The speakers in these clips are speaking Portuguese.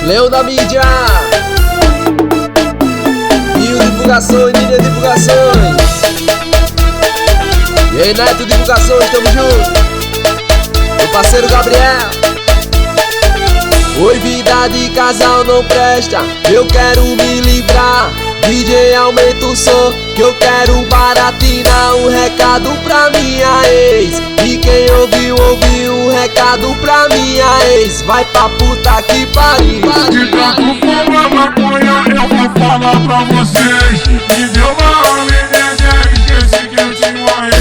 Leão da mídia, Rio Divulgações, Líder Divulgações. E aí, Neto Divulgações, tamo junto. Meu parceiro Gabriel. Oi, vida de casal não presta, eu quero me livrar. DJ, aumenta o som, que eu quero baratinar. Um recado pra minha ex, e quem ouviu, ouviu. Um recado pra minha ex, vai pra puta que pariu. De tanto fumar maconha, eu vou falar pra vocês. Me deu uma amnésia, esqueci que eu tinha uma ex.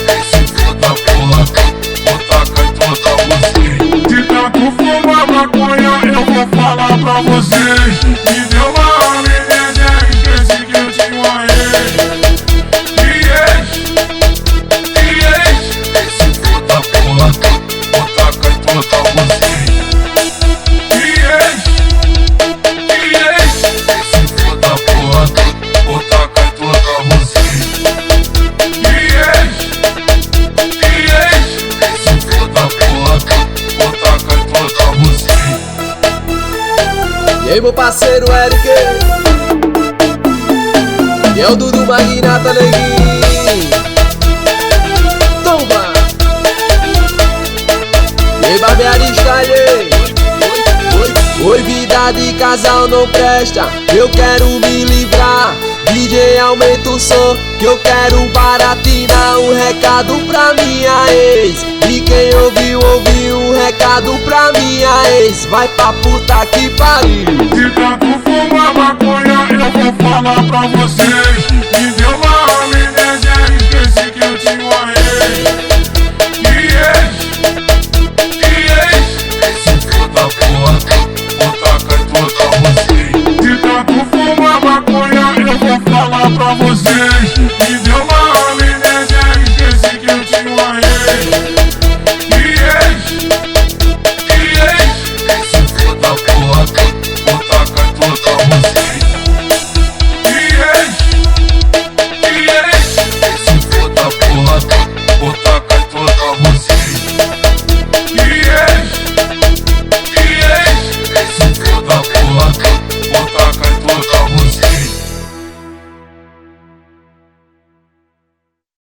Esse filho da porra, vou tacar em toda você. De tanto fumar maconha, eu vou falar pra vocês. Me deu uma amnésia, esqueci que eu tinha uma ex. Esse filho da porra, vou tacar em toda você. Esse filho da porra, vou tacar em toda você. Esse filho da porra, vou tacar em toda você. E aí, meu parceiro Eric, e é o Dudu Magnata, neguinho. Toma! E aí, barbearista, aí. Oi, vida de casal não presta, eu quero me livrar. DJ, aumenta o som, que eu quero baratinar. Um recado pra minha ex, e quem ouviu, ouviu. Um recado pra minha ex, vai pra puta que pariu. De tanto fumar maconha, eu vou falar pra vocês. Me deu